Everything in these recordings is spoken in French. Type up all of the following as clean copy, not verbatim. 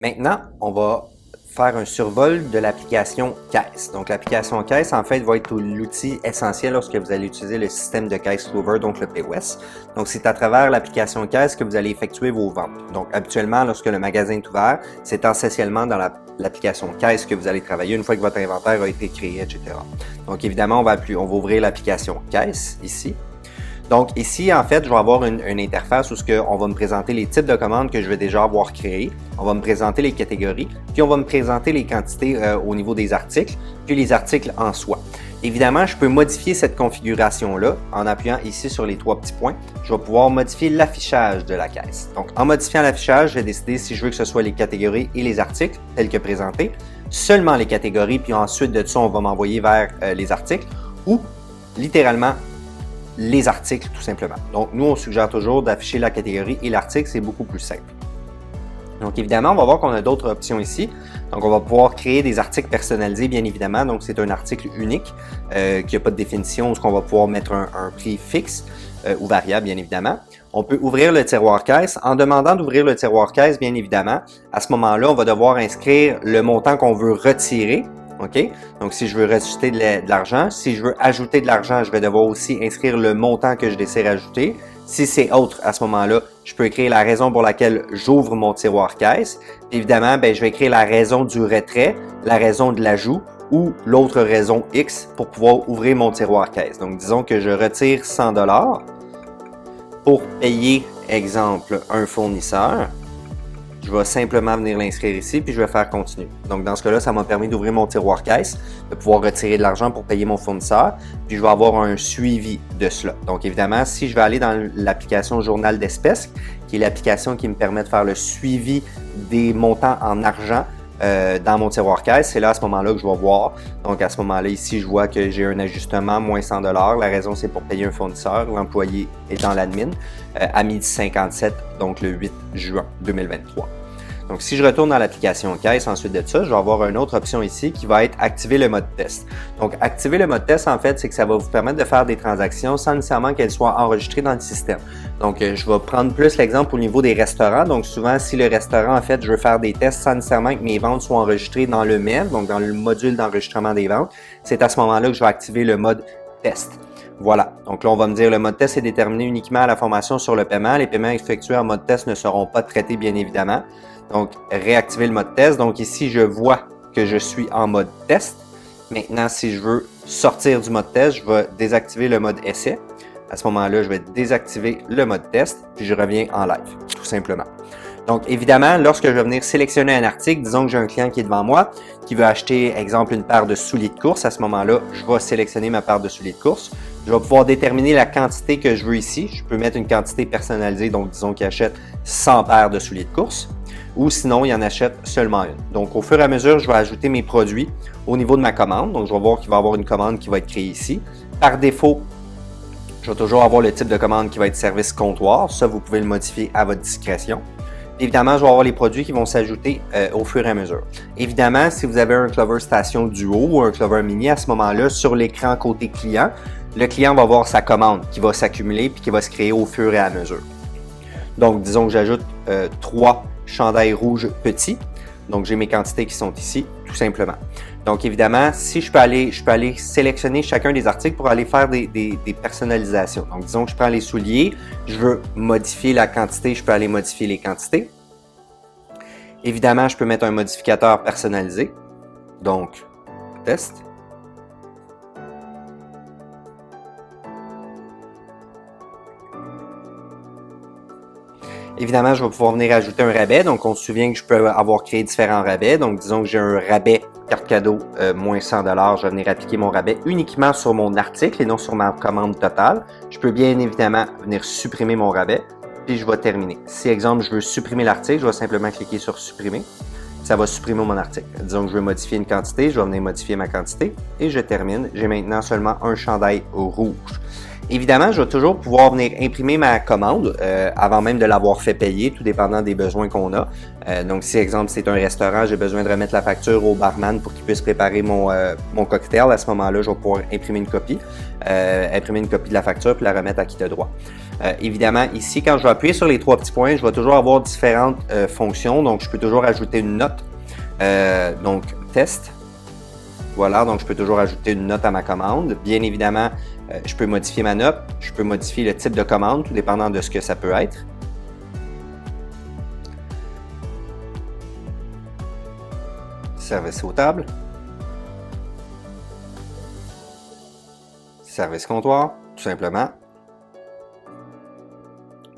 Maintenant, on va faire un survol de l'application Caisse. Donc, l'application Caisse, en fait, va être l'outil essentiel lorsque vous allez utiliser le système de caisse Clover, donc le POS. Donc, c'est à travers l'application Caisse que vous allez effectuer vos ventes. Donc, habituellement, lorsque le magasin est ouvert, c'est essentiellement dans l'application Caisse que vous allez travailler une fois que votre inventaire a été créé, etc. Donc, évidemment, on va ouvrir l'application Caisse ici. Donc ici, en fait, je vais avoir une interface où on va me présenter les types de commandes que je vais déjà avoir créées, on va me présenter les catégories, puis on va me présenter les quantités au niveau des articles, puis les articles en soi. Évidemment, je peux modifier cette configuration-là en appuyant ici sur les trois petits points. Je vais pouvoir modifier l'affichage de la caisse. Donc, en modifiant l'affichage, je vais décider si je veux que ce soit les catégories et les articles tels que présentés, seulement les catégories, puis ensuite de ça, on va m'envoyer vers les articles ou littéralement les articles tout simplement. Donc, nous, on suggère toujours d'afficher la catégorie et l'article, c'est beaucoup plus simple. Donc, évidemment, on va voir qu'on a d'autres options ici. Donc, on va pouvoir créer des articles personnalisés, bien évidemment. Donc, c'est un article unique qui n'a pas de définition, où on va pouvoir mettre un prix fixe ou variable, bien évidemment. On peut ouvrir le tiroir caisse. En demandant d'ouvrir le tiroir caisse, bien évidemment, à ce moment-là, on va devoir inscrire le montant qu'on veut retirer. OK? Donc, si je veux rajouter de l'argent, si je veux ajouter de l'argent, je vais devoir aussi inscrire le montant que je désire ajouter. Si c'est autre, à ce moment-là, je peux écrire la raison pour laquelle j'ouvre mon tiroir caisse. Évidemment, je vais écrire la raison du retrait, la raison de l'ajout ou l'autre raison X pour pouvoir ouvrir mon tiroir caisse. Donc, disons que je retire 100 $ pour payer, exemple, un fournisseur. Je vais simplement venir l'inscrire ici, puis je vais faire continuer. Donc, dans ce cas-là, ça m'a permis d'ouvrir mon tiroir caisse, de pouvoir retirer de l'argent pour payer mon fournisseur, puis je vais avoir un suivi de cela. Donc, évidemment, si je vais aller dans l'application Journal d'espèces, qui est l'application qui me permet de faire le suivi des montants en argent dans mon tiroir caisse, c'est là à ce moment-là que je vais voir. Donc, à ce moment-là, ici, je vois que j'ai un ajustement, moins 100 $. La raison, c'est pour payer un fournisseur. L'employé est dans l'admin à 12h57, donc le 8 juin 2023. Donc, si je retourne dans l'application Caisse, ensuite de ça, je vais avoir une autre option ici qui va être activer le mode test. Donc, activer le mode test, en fait, c'est que ça va vous permettre de faire des transactions sans nécessairement qu'elles soient enregistrées dans le système. Donc, je vais prendre plus l'exemple au niveau des restaurants. Donc, souvent, si le restaurant, en fait, je veux faire des tests sans nécessairement que mes ventes soient enregistrées dans le MEV, donc dans le module d'enregistrement des ventes, c'est à ce moment-là que je vais activer le mode test. Voilà. Donc là, on va me dire le mode test est déterminé uniquement à la formation sur le paiement. Les paiements effectués en mode test ne seront pas traités, bien évidemment. Donc, réactiver le mode test. Donc ici, je vois que je suis en mode test. Maintenant, si je veux sortir du mode test, je vais désactiver le mode essai. À ce moment-là, je vais désactiver le mode test, puis je reviens en live, tout simplement. Donc, évidemment, lorsque je vais venir sélectionner un article, disons que j'ai un client qui est devant moi, qui veut acheter, exemple, une paire de souliers de course. À ce moment-là, je vais sélectionner ma paire de souliers de course. Je vais pouvoir déterminer la quantité que je veux ici. Je peux mettre une quantité personnalisée, donc disons qu'il achète 100 paires de souliers de course. Ou sinon, il en achète seulement une. Donc, au fur et à mesure, je vais ajouter mes produits au niveau de ma commande. Donc, je vais voir qu'il va y avoir une commande qui va être créée ici. Par défaut, je vais toujours avoir le type de commande qui va être service comptoir. Ça, vous pouvez le modifier à votre discrétion. Évidemment, je vais avoir les produits qui vont s'ajouter au fur et à mesure. Évidemment, si vous avez un Clover Station Duo ou un Clover Mini, à ce moment-là, sur l'écran côté client, le client va voir sa commande qui va s'accumuler puis qui va se créer au fur et à mesure. Donc, disons que j'ajoute 3 chandails rouges petits. Donc, j'ai mes quantités qui sont ici, tout simplement. Donc, évidemment, si je peux aller sélectionner chacun des articles pour aller faire des personnalisations. Donc, disons que je prends les souliers, je veux modifier la quantité, je peux aller modifier les quantités. Évidemment, je peux mettre un modificateur personnalisé. Donc, test. Évidemment, je vais pouvoir venir ajouter un rabais. Donc, on se souvient que je peux avoir créé différents rabais. Donc, disons que j'ai un rabais carte cadeau moins 100 $. Je vais venir appliquer mon rabais uniquement sur mon article et non sur ma commande totale. Je peux bien évidemment venir supprimer mon rabais. Puis, je vais terminer. Si, exemple, je veux supprimer l'article, je vais simplement cliquer sur supprimer. Ça va supprimer mon article. Disons que je veux modifier une quantité, je vais venir modifier ma quantité et je termine. J'ai maintenant seulement un chandail rouge. Évidemment, je vais toujours pouvoir venir imprimer ma commande avant même de l'avoir fait payer, tout dépendant des besoins qu'on a. Donc, si, exemple, c'est un restaurant, j'ai besoin de remettre la facture au barman pour qu'il puisse préparer mon cocktail. À ce moment-là, je vais pouvoir imprimer une copie de la facture puis la remettre à qui de droit. Évidemment, ici, quand je vais appuyer sur les 3 petits points, je vais toujours avoir différentes fonctions. Donc, je peux toujours ajouter une note. Donc, test. Voilà, donc je peux toujours ajouter une note à ma commande. Bien évidemment, je peux modifier ma note. Je peux modifier le type de commande, tout dépendant de ce que ça peut être. Service aux tables. Service comptoir, tout simplement.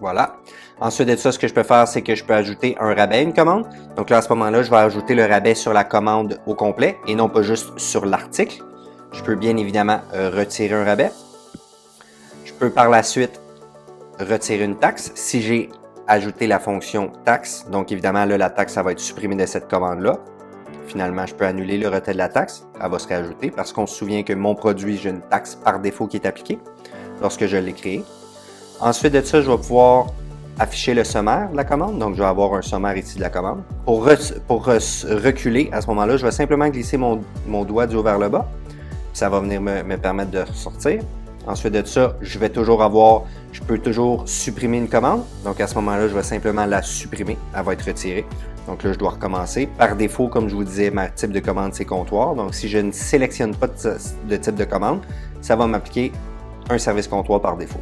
Voilà. Ensuite de ça, ce que je peux faire, c'est que je peux ajouter un rabais à une commande. Donc là, à ce moment-là, je vais ajouter le rabais sur la commande au complet et non pas juste sur l'article. Je peux bien évidemment retirer un rabais. Je peux par la suite retirer une taxe si j'ai ajouté la fonction taxe. Donc évidemment, là, la taxe, ça va être supprimée de cette commande-là. Finalement, je peux annuler le retrait de la taxe. Elle va se réajouter parce qu'on se souvient que mon produit, j'ai une taxe par défaut qui est appliquée lorsque je l'ai créé. Ensuite de ça, je vais pouvoir afficher le sommaire de la commande. Donc, je vais avoir un sommaire ici de la commande. Pour reculer, à ce moment-là, je vais simplement glisser mon doigt du haut vers le bas. Ça va venir me permettre de ressortir. Ensuite de ça, je peux toujours supprimer une commande. Donc, à ce moment-là, je vais simplement la supprimer. Elle va être retirée. Donc là, je dois recommencer. Par défaut, comme je vous disais, ma type de commande, c'est comptoir. Donc, si je ne sélectionne pas de type de commande, ça va m'appliquer un service comptoir par défaut.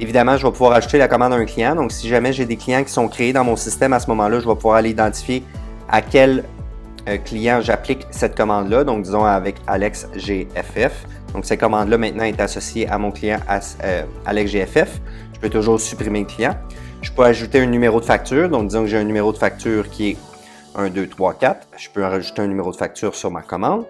Évidemment, je vais pouvoir ajouter la commande à un client. Donc, si jamais j'ai des clients qui sont créés dans mon système, à ce moment-là, je vais pouvoir aller identifier à quel client j'applique cette commande-là. Donc, disons avec AlexGFF. Donc, cette commande-là, maintenant, est associée à mon client AlexGFF. Je peux toujours supprimer le client. Je peux ajouter un numéro de facture. Donc, disons que j'ai un numéro de facture qui est 1, 2, 3, 4. Je peux rajouter un numéro de facture sur ma commande.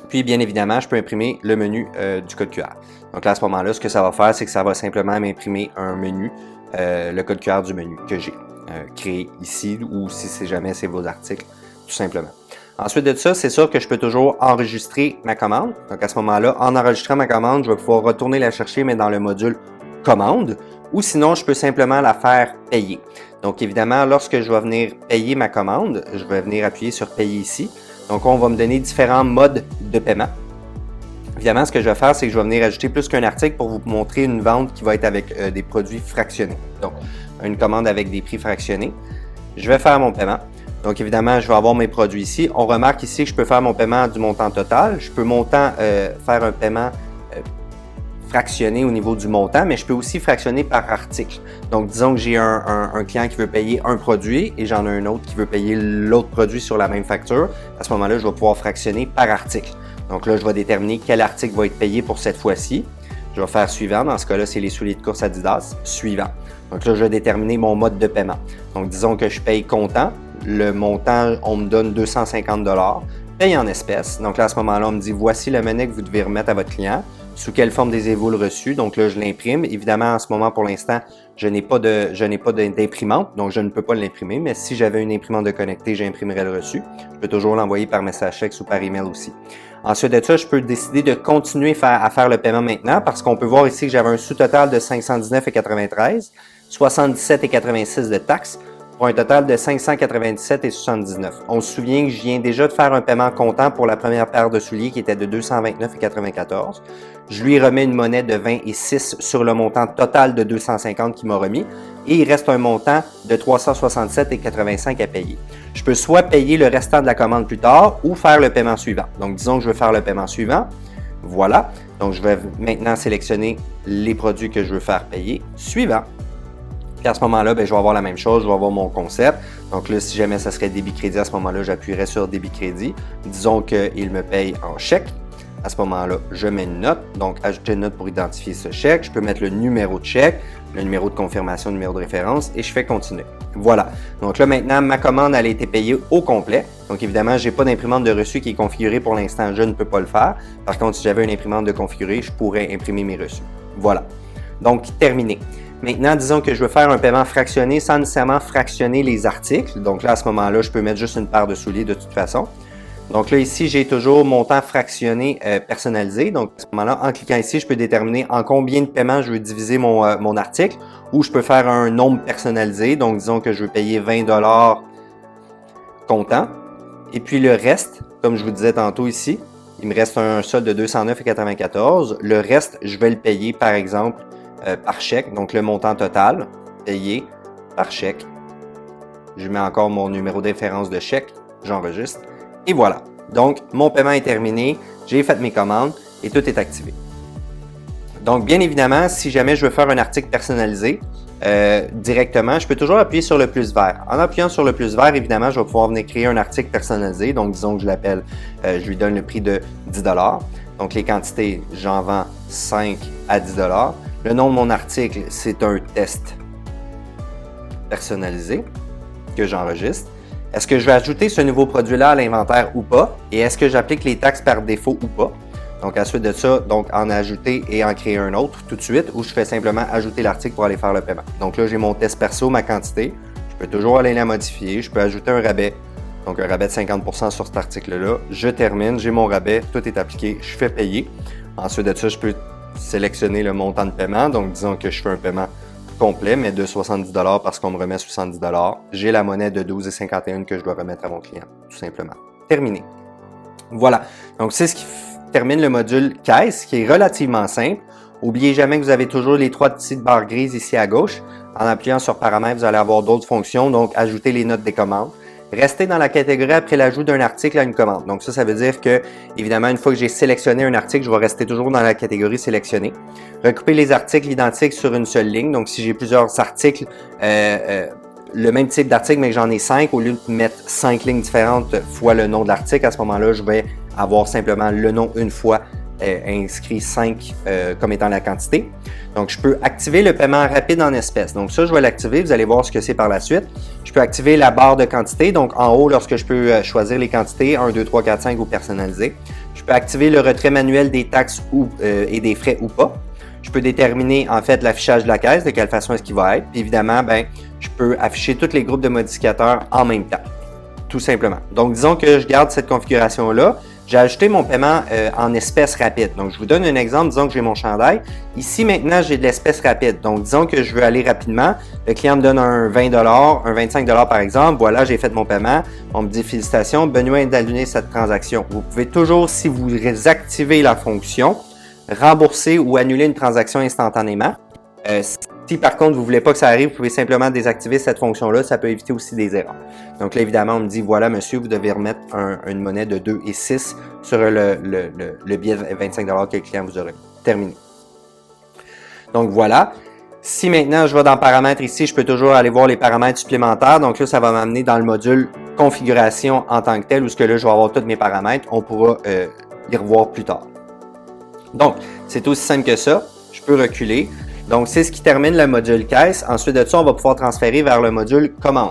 Puis, bien évidemment, je peux imprimer le menu du code QR. Donc là, à ce moment-là, ce que ça va faire, c'est que ça va simplement m'imprimer un menu, le code QR du menu que j'ai créé ici, ou si jamais c'est vos articles, tout simplement. Ensuite de ça, c'est sûr que je peux toujours enregistrer ma commande. Donc à ce moment-là, en enregistrant ma commande, je vais pouvoir retourner la chercher, mais dans le module commande, ou sinon, je peux simplement la faire payer. Donc évidemment, lorsque je vais venir payer ma commande, je vais venir appuyer sur payer ici. Donc on va me donner différents modes de paiement. Évidemment, ce que je vais faire, c'est que je vais venir ajouter plus qu'un article pour vous montrer une vente qui va être avec des produits fractionnés. Donc, une commande avec des prix fractionnés. Je vais faire mon paiement. Donc, évidemment, je vais avoir mes produits ici. On remarque ici que je peux faire mon paiement du montant total. Je peux faire un paiement fractionné au niveau du montant, mais je peux aussi fractionner par article. Donc, disons que j'ai un client qui veut payer un produit et j'en ai un autre qui veut payer l'autre produit sur la même facture. À ce moment-là, je vais pouvoir fractionner par article. Donc là, je vais déterminer quel article va être payé pour cette fois-ci. Je vais faire suivant. Dans ce cas-là, c'est les souliers de course Adidas. Suivant. Donc là, je vais déterminer mon mode de paiement. Donc, disons que je paye comptant. Le montant, on me donne 250 $. Paye en espèces. Donc là, à ce moment-là, on me dit, voici le monnaie que vous devez remettre à votre client. Sous quelle forme désirez-vous le reçu? Donc là, je l'imprime. Évidemment, en ce moment, pour l'instant, je n'ai pas d'imprimante, donc je ne peux pas l'imprimer. Mais si j'avais une imprimante de connecté, j'imprimerais le reçu. Je peux toujours l'envoyer par message texte ou par email aussi. Ensuite de ça, je peux décider de continuer à faire le paiement maintenant parce qu'on peut voir ici que j'avais un sous-total de 519,93, 77,86 de taxes pour un total de 597,79. On se souvient que je viens déjà de faire un paiement comptant pour la première paire de souliers qui était de 229,94. Je lui remets une monnaie de 20,6 sur le montant total de 250 qu'il m'a remis et il reste un montant de 367,85 à payer. Je peux soit payer le restant de la commande plus tard ou faire le paiement suivant. Donc, disons que je veux faire le paiement suivant. Voilà. Donc, je vais maintenant sélectionner les produits que je veux faire payer. Suivant. Puis à ce moment-là, je vais avoir la même chose, je vais avoir mon concept. Donc là, si jamais ça serait débit-crédit, à ce moment-là, j'appuierai sur débit-crédit. Disons qu'il me paye en chèque. À ce moment-là, je mets une note. Donc, ajouter une note pour identifier ce chèque. Je peux mettre le numéro de chèque, le numéro de confirmation, le numéro de référence et je fais continuer. Voilà. Donc là, maintenant, ma commande, elle a été payée au complet. Donc, évidemment, je n'ai pas d'imprimante de reçu qui est configurée pour l'instant. Je ne peux pas le faire. Par contre, si j'avais une imprimante de configurée, je pourrais imprimer mes reçus. Voilà. Donc, terminé. Maintenant, disons que je veux faire un paiement fractionné sans nécessairement fractionner les articles. Donc là, à ce moment-là, je peux mettre juste une paire de souliers de toute façon. Donc là, ici, j'ai toujours montant fractionné personnalisé. Donc, à ce moment-là, en cliquant ici, je peux déterminer en combien de paiements je veux diviser mon article ou je peux faire un nombre personnalisé. Donc, disons que je veux payer 20 $ comptant. Et puis le reste, comme je vous disais tantôt ici, il me reste un solde de 209,94. Le reste, je vais le payer, par exemple, par chèque. Donc, le montant total payé par chèque. Je mets encore mon numéro de référence de chèque. J'enregistre. Et voilà. Donc, mon paiement est terminé. J'ai fait mes commandes et tout est activé. Donc, bien évidemment, si jamais je veux faire un article personnalisé directement, je peux toujours appuyer sur le plus vert. En appuyant sur le plus vert, évidemment, je vais pouvoir venir créer un article personnalisé. Donc, disons que je l'appelle, je lui donne le prix de 10 $. Donc, les quantités, j'en vends 5 à 10 $. Le nom de mon article, c'est un test personnalisé que j'enregistre. Est-ce que je vais ajouter ce nouveau produit-là à l'inventaire ou pas? Et est-ce que j'applique les taxes par défaut ou pas? Donc, à la suite de ça, donc en ajouter et en créer un autre tout de suite, ou je fais simplement ajouter l'article pour aller faire le paiement. Donc là, j'ai mon test perso, ma quantité. Je peux toujours aller la modifier. Je peux ajouter un rabais. Donc, un rabais de 50% sur cet article-là. Je termine, j'ai mon rabais, tout est appliqué, je fais payer. Ensuite de ça, je peux sélectionner le montant de paiement. Donc, disons que je fais un paiement complet, mais de 70 $ parce qu'on me remet 70 $. J'ai la monnaie de 12,51 que je dois remettre à mon client, tout simplement. Terminé. Voilà. Donc, c'est ce qui termine le module caisse, qui est relativement simple. N'oubliez jamais que vous avez toujours les 3 petites barres grises ici à gauche. En appuyant sur paramètres, vous allez avoir d'autres fonctions, donc ajouter les notes des commandes. Restez dans la catégorie après l'ajout d'un article à une commande. Donc ça veut dire que, évidemment, une fois que j'ai sélectionné un article, je vais rester toujours dans la catégorie sélectionnée. Recouper les articles identiques sur une seule ligne. Donc si j'ai plusieurs articles, le même type d'article, mais que j'en ai 5, au lieu de mettre 5 lignes différentes fois le nom de l'article, à ce moment-là, je vais avoir simplement le nom une fois inscrit 5 comme étant la quantité. Donc, je peux activer le paiement rapide en espèces. Donc, ça, je vais l'activer. Vous allez voir ce que c'est par la suite. Je peux activer la barre de quantité. Donc, en haut, lorsque je peux choisir les quantités, 1, 2, 3, 4, 5 ou personnaliser. Je peux activer le retrait manuel des taxes et des frais ou pas. Je peux déterminer, en fait, l'affichage de la caisse, de quelle façon est-ce qu'il va être. Puis, évidemment, je peux afficher tous les groupes de modificateurs en même temps. Tout simplement. Donc, disons que je garde cette configuration-là. J'ai ajouté mon paiement en espèces rapides. Donc, je vous donne un exemple. Disons que j'ai mon chandail. Ici, maintenant, j'ai de l'espèce rapide. Donc, disons que je veux aller rapidement. Le client me donne un 20 $, un 25 $ par exemple. Voilà, j'ai fait mon paiement. On me dit félicitations, Benoît d'annuler cette transaction. Vous pouvez toujours, si vous activez la fonction, rembourser ou annuler une transaction instantanément. Si par contre vous ne voulez pas que ça arrive, vous pouvez simplement désactiver cette fonction-là, ça peut éviter aussi des erreurs. Donc là, évidemment, on me dit, voilà monsieur, vous devez remettre une monnaie de 2 et 6 sur le billet de 25 $ que le client vous aura terminé. Donc voilà. Si maintenant je vais dans paramètres ici, je peux toujours aller voir les paramètres supplémentaires. Donc là, ça va m'amener dans le module configuration en tant que tel, où ce que là, je vais avoir tous mes paramètres. On pourra y revoir plus tard. Donc, c'est aussi simple que ça. Je peux reculer. Donc, c'est ce qui termine le module caisse. Ensuite de ça, on va pouvoir transférer vers le module commande.